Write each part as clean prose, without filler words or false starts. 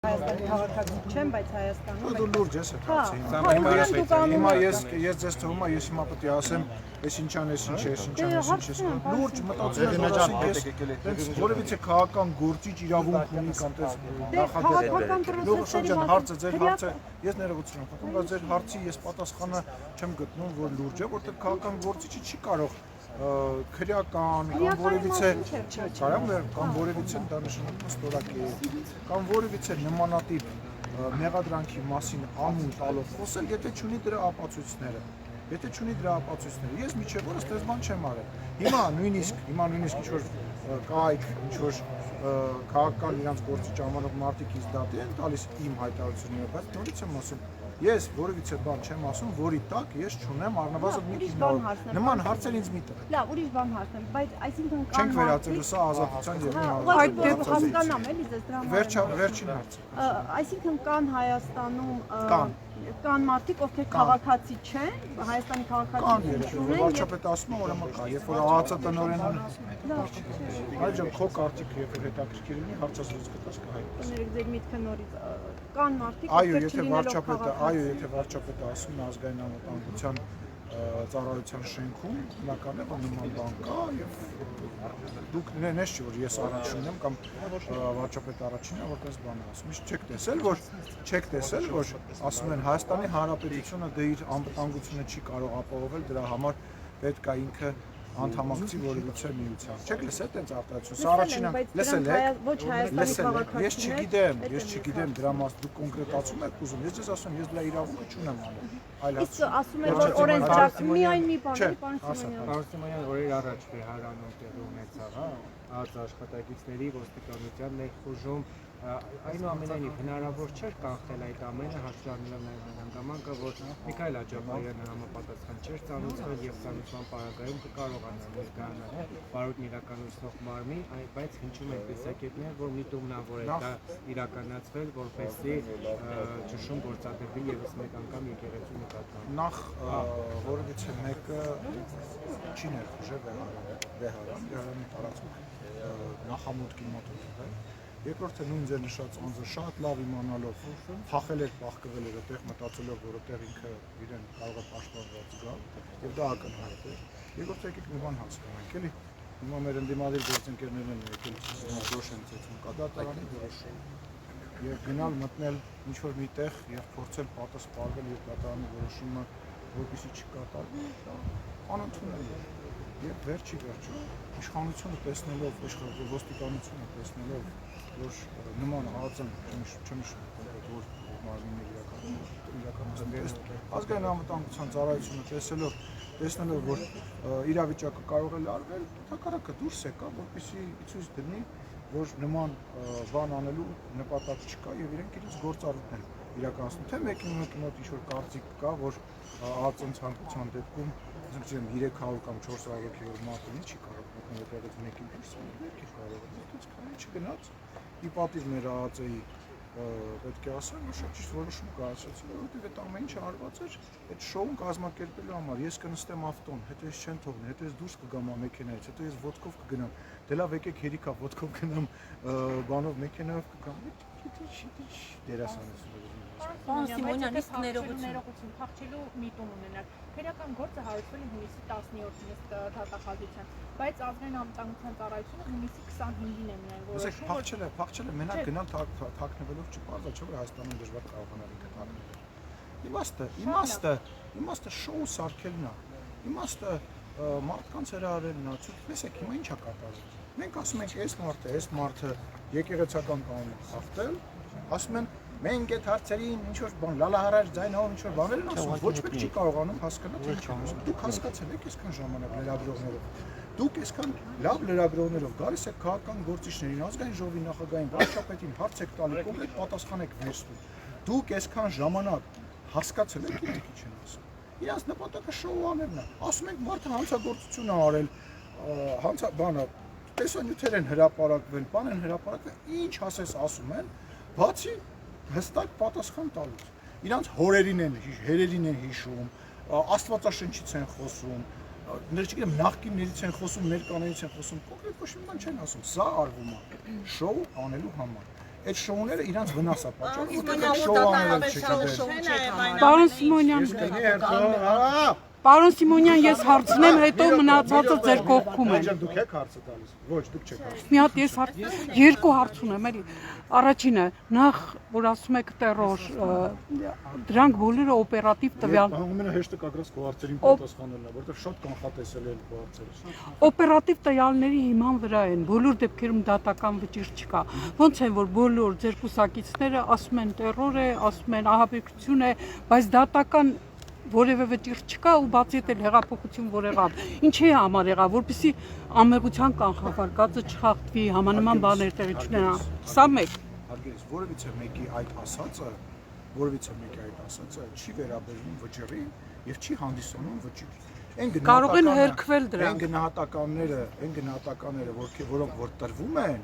Հայաստանի քաղաքացի չեմ, բայց Հայաստանում Դու լուրջ ես այդպես։ Հիմա ես ձեզ թվում է, ես հիմա պետք է ասեմ, ես ինչան ես ինչ ես, ինչան ես ինչ ես։ Լուրջ մտածում ես, որևիցե քաղաքական գործիչ իրավունք ունի կամ տես նախաձեռնել։ Լուրջ ջան, հարցը ձեր հարցը, ես ներողություն եմ խնդրում, բայց ձեր հարցի ես պատասխանը չեմ գտնում, որ լուրջ է, որտեղ քաղաքական գործիչը չի կարող քրեական կամ որևիցե կարամ կամ որևիցե դա նշանակում ստորակ է կամ որևիցե նմանատիպ մեղադրանքի մասին անուն տալով խոսել, եթե չունի դրա ապացույցները։ Եթե չունի դրա ապացույցները, ես միջև օրս դες բան չեմ արել։ Հիմա նույնիսկ ինչ որ կայք, ինչ որ քաղաքական իրանց գործիչ անվանող մարդիկ ինձ դատի են տալիս իմ հայտարարությունները, բայց նորից եմ ասում, ես որևիցե բան չեմ ասում, որի տակ ես չունեմ առնվազն մի քիչ նման հարցեր ինձ մի տեղ։ Լավ, ուրիշ բան հարցնեմ, բայց այսինքն կան չենք վերածելու սա ազատության եւ այդ դեպքում հասկանամ էլի ձեզ դրա համար։ Վերջին հարցը։ Այսինքն կան Հայաստանում կան մարդիկ, ովքեր քաղաքացի չեն, Հայաստանի քաղաքացիություն չունեն։ Վարչապետը ասում է, ուրեմն կա, երբ որ ԱԱՑ տնօրենը այժմ քո կարծիքը երբ որ հետաքրքիր լինի, հարցազրույց կտաս կհայտնես։ Կներեք ձեր միտքը նորից կան մարդիկ, ովքեր չլինելով քաղաքացի։ Եթե վարչապետը ասում է ազգային անվտանգության ծառայության շենքում, բնական է, որ նման բան կա եւ դուք նես չի որ ես առաջինն եմ կամ վարչապետը առաջինն է, որպես բան ասում։ Իսկ չեք տեսել, որ ասում են Հայաստանի Հանրապետությունը դե իր անվտանգությունը չի կարող ապահովել, դրա համար պետք է ինքը անդամակցի որևիցե միության։ Չեք լսել այդպես արտահայտություն։ Սա առաջինը լսել եք։ Ոչ Հայաստանի քաղաքացիներ։ Ես չգիտեմ դրա մաս դուք կոնկրետացում եք ուզում։ Ես ձեզ ասում, ես դրա իրավունքը չունեմ անել։ Այլ Իսկ ասում եք որ օրենսդրական միայն մի բան է, պարոն Սիմոնյան օրեր առաջ Բեհարանում տեղի ունեցավ, հա, աշխատակիցների ոստիկանության ներխուժում այնուամենայնիվ հնարավոր չէր կանխել այդ ամենը հաշվառելով նաև այն հանգամանքը, որ Միքայել Աջաբարյանը համապատասխան չէր ծանուցվել եւ ծանուցման պարագայում կկարողանար ներկայանալ բարոյն իրականացնող մարմին, բայց հնչում են տեսակետներ, որ միտումնավոր է դա իրականացվել, որպեսզի ճշում գործադրվի եւս մեկ անգամ եկեղեցու նկատմամբ։ Նախ որովհետեւ մեկը չի ներխուժել Բեհարանի տարածքում նախամուտքի մոտ է։ Երկրորդը նույն ձեր նշած անձը շատ լավ իմանալով փախել էր, պահկվել էր այդտեղ մտածելով, որ այդտեղ ինքը իրեն կարող է պաշտպանված գալ եւ դա ակնհայտ է։ Երկրորդը եկեք մի բան հասկանանք, էլի։ Հիմա մեր ընդդիմադիր գործընկերներն են եկել դոշեն ծեցում կա դատարանի որոշում եւ գնալ մտնել ինչ որ մի տեղ եւ փորձել պատասխանել եւ դատարանի որոշումը որպեսզի չկատարվի, անընդունելի է։ Եվ վերջի իշխանությունը տեսնելով, ոստիկանությունը տեսնելով, որ նման ԱԱԾ-ն չնշում, որ մարմիններ իրականացնում, ազգային անվտանգության ծառայությունը տեսնելով, որ իրավիճակը կարող է լարվել, հակառակը դուրս եկա, որպեսզի ցույց դնի, որ նման բան անելու նպատակ չկա եւ իրենք իրենց գործառույթներ իրականացնում։ Թե մեկի մոտ ինչ-որ կարծիք կա, որ ԱԱԾ-ն ցանկության դեպքում 300 կամ 400 հոգեվոր մարդը չի կարող մեկից մեկին դուրս գալ, կարող է դուրս չգնաց։ Ի պատիվ մեր ԱԱԾ-ի պետք է ասեմ, որ շատ ճիշտ որոշում կայացրեցին, որովհետև այդ ամեն ինչը արված էր այդ շոուն կազմակերպելու համար։ Ես կնստեմ ավտոն, հետո ես չեն թողնի, հետո ես դուրս կգամ մեքենայից, հետո ես ոտքով կգնամ։ Դե լավ եկեք հերիքա ոտքով գնամ, բանով մեքենայով կգամ։ Ինչ դերասանություն։ Պարոն Սիմոնյան, իսկ ներողություն, փախչելու միտում ունենալ։ Քրեական գործը հարուցվել է հունիսի 10-րդին ըստ դատախազության, բայց ազգային անվտանգության ծառայությունը հունիսի 25-ին է միայն որոշում։ Փախչել է, մենակ գնալ թաքնվելով չպարզ է, չէ՞ որ Հայաստանում դժվար կարողանալ ինքը թաքնվել։ Իմաստը շոու սարքելն է։ Իմաստը մարդկանց հրավերելն է։ Տեսեք, հիմա ի՞նչ է կատարվում։ Մենք ասում ենք, այս մարդը եկեղեցական կանոն խախտել, ասում են մենք այդ հարցերին ինչ որ բան լալահարար ձայնով ինչ որ բաներ են ասում, ոչ մեկ չի կարողանում հասկանալ թե ինչ է։ Դուք հասկացել եք այսքան ժամանակ լրագրողներով։ Դուք այսքան լավ լրագրողներով գալիս եք քաղաքական գործիչներին, ազգային ժողովի նախագահին, վարչապետին հարց եք տալի, կոնկրետ պատասխան եք վերցնում։ Դուք այսքան ժամանակ հասկացել եք ինչ են ասում։ Իրանց նպատակը շոու անելն է։ Ասում ենք մարդը հանցագործություն է արել, բանը տեսանյութեր են հրապարակվել, բան են հրապարակվել, ինչ ասես ասում են, բացի հստակ պատասխան տալուց։ Իրանց հորերին են, հերերին են հիշում, Աստվածաշնչից են խոսում, չգիտեմ նախկիններից են խոսում, ներկաներից են խոսում, կոնկրետ ոչ մի բան չեն ասում։ Սա արվում է շոու անելու համար։ այդ շոուները իրանց վնաս է պատճառում, որտեղ շոու անել չգիտեն։ Պարոն Սիմոնյան, Պարոն Սիմոնյան, ես հարցնեմ, հետո մնացածը ձեր կողքում են։ Դուք եք հարցը տալիս։ Ոչ, դուք չեք հարցը։ Մի հատ ես երկու հարց ունեմ, էլի։ Առաջինը, նախ որ ասում եք տերոր, դրանք բոլորը օպերատիվ տվյալ։ Ամենահեշտը կագրած հարցերին պատասխանելն է, որովհետև շատ կանխատեսելի են հարցերը։ Օպերատիվ տվյալների հիման վրա են, բոլոր դեպքերում դատական վճիռ չկա։ Ոնց է որ բոլոր ձեր կուսակիցները ասում են տերոր է, ասում են ահաբեկություն է, բայց դատական որևէ վճիռ չկա ու բացի այդ հեղափոխություն որ եղավ։ Ինչի համար եղավ, որպեսզի ամերիկյան կանխավարկածը չխախտվի, համանման բաներ տեղի չունենան։ Սա մեկ։ Հարգելիս, որևիցե մեկի այդ ասածը չի վերաբերվում վճռին եւ չի հանդիսանում վճիռ։ Կարող են հերքվել դրանք։ Այն գնահատականները, որոնք որ տրվում են,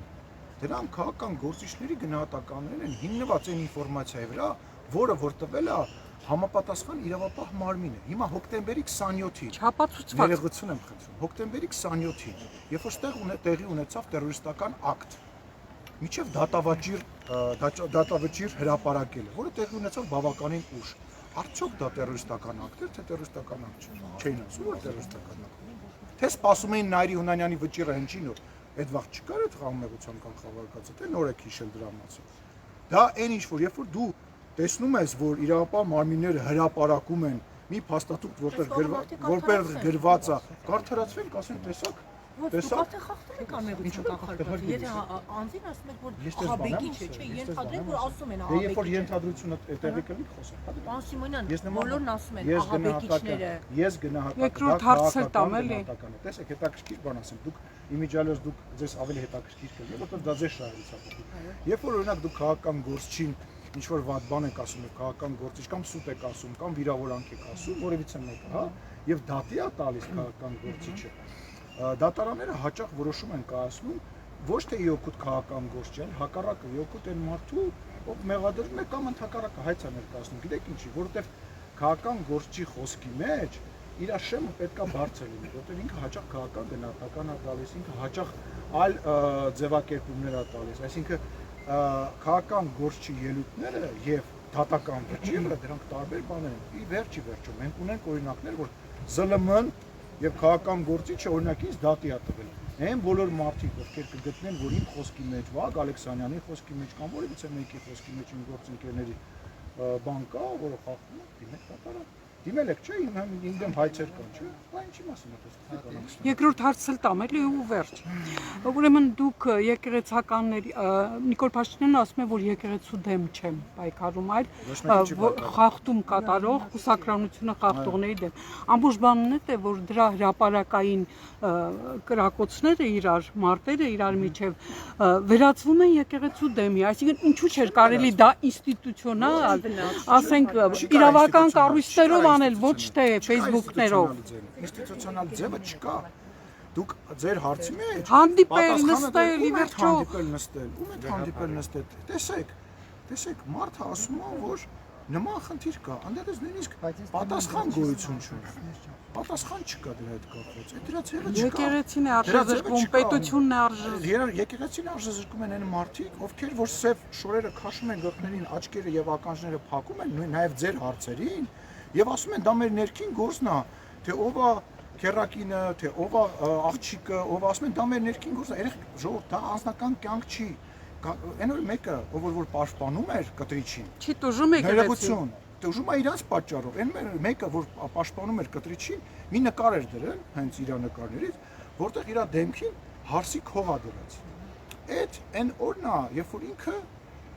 դրանք քաղաքական գործիչների գնահատականներ են, հիմնված այն ինֆորմացիայի վրա, որը որ տվել է համապատասխան իրավապահ մարմինը։ Հիմա հոկտեմբերի 27-ին Չափածուցված։ ներողություն եմ խնդրում։ Հոկտեմբերի 27-ին, երբ որ տեղի ունեցավ տերորիստական ակտ, միջև դատավճիռ հրապարակելը, որը տեղի ունեցավ բավականին ուշ։ Արդյոք դա տերորիստական ակտ էր, թե տերորիստական ակտ չէր։ Չէին ասում, որ տերորիստական ակտ է։ Թե սպասում էին Նայիրի Հունանյանի վճիռը հնչի նոր։ Այդ վաղ չկար այդ խաղամեղության կանխավարկածը, թե նոր եք հիշել դրա մասին։ Դա այն ինչ որ երբ որ դու տեսնում ես, որ իրավապահ մարմինները հրապարակում են մի փաստաթուղթ, որտեղ գրված է, կարդարացվեն, ասեն, տեսակ, Արդեն խախտում եք ամերիկյան կախարդվածը, եթե անձին ասում եք, որ ահաբեկիչ է, չէ, ենթադրենք, որ ասում են ահաբեկիչ է։ Երբ որ ենթադրությունը տեղի կլինի, խոսենք։ Պարոն Սիմոնյան, բոլորն ասում են ահաբեկիչները։ Ես գնահատական, Երկրորդ հարցը տամ էլի։ Տեսեք, հետաքրքիր բան ասեմ, դուք իմիջիալոս դուք ձեզ ավելի հետաքրքիր կլինի, որովհետև դա ձեզ շահերից է։ Երբ որ օրինակ դուք քաղաքական գործչին ինչ որ վատ բան եք ասում, քաղաքական գործիչ կամ սուտ եք ասում, կամ վիրավորանք եք ասում, որևիցե մեկը, հա, եւ դատի է տալիս քաղաքական գործիչը։ Դատարանները հաճախ որոշում են կայացնում ոչ թե իօգուտ քաղաքական գործ չեն, հակառակը իօգուտ են մարդու, ով մեղադրվում է կամ ընդհակառակը հայց է ներկայացնում։ Գիտեք ինչի, որովհետև քաղաքական գործի խոսքի մեջ իր շեմը պետքա բարձր լինի, որովհետև ինքը հաճախ քաղաքական գնահատական է տալիս, ինքը հաճախ այլ ձևակերպումներ է տալիս, այսինքն քաղաքական գործի ելույթները եւ դատական վճիռը դրանք տարբեր բաներ են։ Ի վերջի վերջո մենք ունենք օրինակներ, որ ԶԼՄ-ն եւ քաղաքական գործիչը օրինակ ինձ դատի է տվել։ Այն բոլոր մարդիկ, ովքեր կգտնեն, որ իմ խոսքի մեջ, Վահագ Ալեքսանյանի խոսքի մեջ կամ որևիցե մեկի խոսքի մեջ իմ գործընկերների բան կա, որը խախտում է, դիմեք դատարան։ Դիմել եք, չէ, իմ դեմ հայցեր կան, չէ՞։ Բա ինչի մասին է խոսքը։ Երկրորդ հարցը տամ էլի ու վերջ։ Ուրեմն դուք եկեղեցականների Նիկոլ Փաշինյանը ասում է, որ եկեղեցու դեմ չեմ պայքարում, այլ խախտում կատարող, կուսակրանությունը խախտողների դեմ։ Ամբողջ բանն է, որ դրա հրապարակային կրակոցները իրար, մարտերը իրար միջև վերածվում են եկեղեցու դեմի, այսինքն ինչու՞ չէր կարելի դա ինստիտուցիոնալ, ասենք իրավական կառույցներով անել, ոչ թե Facebook-ներով։ Ինստիտուցիոնալ ձևը չկա։ Դուք ձեր հարցի մեջ հանդիպել, նստել, ի վերջո հանդիպել, նստել, ում եք հանդիպել, նստել։ Տեսեք, մարդը ասում է, որ նման խնդիր կա, անդերս նույնիսկ պատասխան գոյություն չունի։ Պատասխան չկա դրա հետ կապված։ Այդ դրա ձևը չկա։ Եկեղեցին է արժեզրկում, պետությունն է արժեզրկում։ Եկեղեցին արժեզրկում են այն մարդիկ, ովքեր որ սև շորերը քաշում են գլխներին, աչքերը եւ ականջները փակում են, նաեւ ձեր հարցերին, եւ ասում են դա մեր ներքին գործն է, թե ով է քերակինը, թե ով է աղջիկը, ով ասում են դա մեր ներքին գործն է, երեք ժողովուրդ, դա անձնական կյանք չի։ Այն որ մեկը, ով որ պաշտպանում էր կտրիչին, չի տուժում եկեղեցին։ Տուժում է իրանց պատճառով։ Այն մեկը, որ պաշտպանում էր կտրիչին, մի նկար էր դրել, հենց իր նկարներից, որտեղ իր դեմքին հարսի քող է դրած։ Այն օրն է, երբ որ ինքը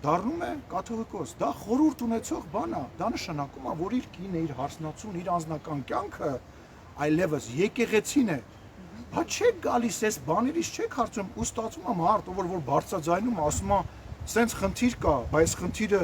դառնում է կաթողիկոս, դա խորհուրդ ունեցող բան է, դա նշանակում է, որ իր կինը, իր հարսնացուն, իր անձնական կյանքը այլևս եկեղեցին է։ Բա չեք գալիս այս բաներից չեք հարցում, ու ստացվում է մարդ, ով որ բարձրաձայնում ասում է, սենց խնդիր կա, բայց խնդիրը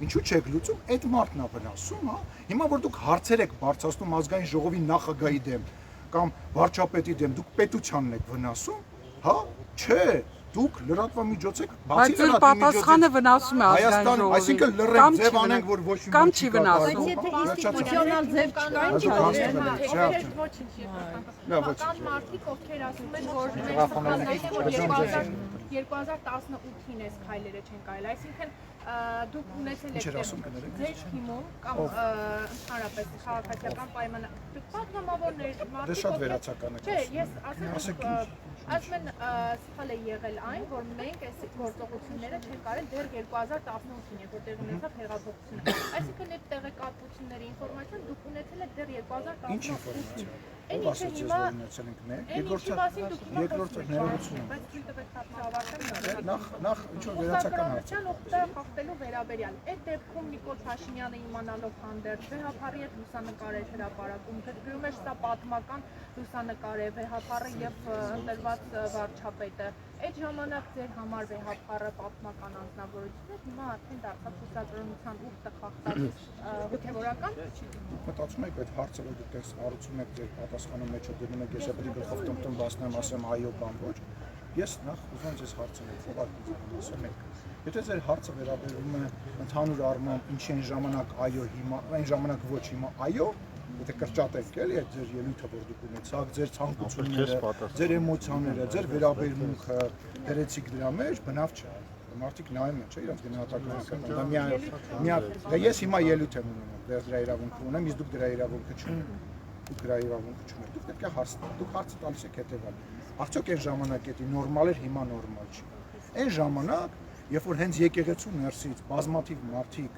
ինչու չեք լուծում, այդ մարդն է վնասում, հա։ Հիմա որ դուք հարցեր եք բարձրացնում ազգային ժողովի նախագահի դեմ կամ վարչապետի դեմ, դուք պետությանն եք վնասում, հա։ Չէ, դուք լրատվամիջոց եք, Բայց ձեր պատասխանը վնասում է ազգային Հայաստան, ժողովին։ այսինքն լրենք ձև անենք, որ ոչ մի Կամ բան չի կատարվում։ վնասում։ Եթե ինստիտուցիոնալ ձև չկա, ինչ Ոչինչ, կան մարդիկ, ովքեր ասում են, որ մեր սխալներն է, որ 2018-ին այս քայլերը չեն կարել, այսինքն դուք ունեցել եք ձեր թիմում կամ ընդհանրապես քաղաքացիական պայմանագրեր, պատգամավորներ, Դե շատ վերացական եք Չէ, ես ասում են սխալ է եղել այն, որ մենք այս գործողությունները չենք կարել դեռ 2018-ին, երբ որ տեղի ունեցավ հեղափոխությունը։ Այսինքն այդ տեղեկատվությունների ինֆորմացիան դուք ունեցել եք դեռ 2018-ին։ Ով ասաց ես որ ունեցել ենք մենք, երկրորդը ներողություն։ Բայց թույլ տվեք հաղթը ավարտեմ։ Նախ ինչ որ վերացական հարց։ Ուխտը խախտելու վերաբերյալ։ Այդ դեպքում Նիկոլ Փաշինյանը իմանալով հանդերձ վեհապարի հետ լուսանկարել հրապարակում, գրում էր սա պատմական լուսանկար է, վեհապարը եւ ընտրված վարչապետը։ Այդ ժամանակ ձեր համար վեհապարը պատմական անձնավորություն է, հիմա արդեն դարձավ ցուցադրության ուխտը խախտած հոգեվորական։ Մտածում եք այդ հարցը որ դուք հարցում եք ձեր պատասխանը մեջը դնում եք ես պետք է գլխով տմտում բացնեմ ասեմ այո կամ ոչ։ Ես նախ ուզում եմ ձեզ հարցնել, խոհարդություն ասեմ եք։ Եթե ձեր հարցը վերաբերում է ընդհանուր առմամբ ինչի այն ժամանակ այո հիմա, այն ժամանակ ոչ հիմա այո, եթե կրճատենք էլի այդ ձեր ելույթը որ դուք ունեցաք, ձեր ցանկությունները, ձեր էմոցիաները, ձեր վերաբերմունքը դրեցիք դրա մեջ, բնավ չէ։ Մարդիկ նայում են, չէ՞, իրենց գնահատականները։ Դա միայն ես հիմա ելույթ եմ ունենում, դրա իրավունքը ունեմ, իսկ դուք դրա իրավունքը չունեք։ Դուք դրա իրավունքը չունեք։ Դուք պետք է հարց տալ։ Դուք հարցը տալիս եք հետևալ։ Արդյոք այն ժամանակ էդի նորմալ էր, հիմա նորմալ չի։ Այն ժամանակ, երբ որ հենց եկեղեցու ներսից բազմաթիվ մարդիկ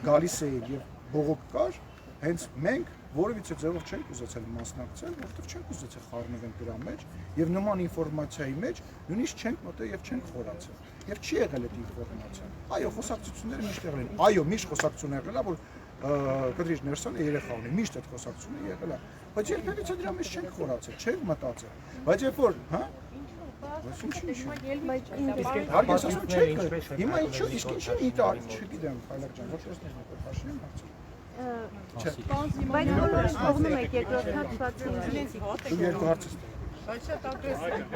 գալիս էին եւ բողոք կար, հենց մենք որևիցե ձևով չենք ուզեցել մասնակցել, որովհետեւ չենք ուզեցել խառնվել դրա մեջ եւ նման ինֆորմացիայի մեջ նույնիսկ չենք մտել եւ չենք խորացել։ Եվ չի եղել այդ ինֆորմացիան։ Այո, խոսակցությունները միշտ եղել են։ Այո, միշտ խոսակցություն եղել է, որ Կտրիչ Ներսյանը երեխա ունի, միշտ այդ խոսակցությունը եղել է։ Բայց երբևիցե դրա մեջ չենք խորացել, չենք մտածել։ Բայց երբ որ, հա? Բայց ասում չեք, հիմա ինչու, իսկ ինչու ինտա, չգիտեմ, Խայլակ ջան, ոչ տեսնես Նիկոլ Փաշինյան հարցը։ Բայց բոլորը կողմում եք երկրորդ հարցը։ Դու երկու հարց ես տվել։ Բայց շատ ագրեսիվ։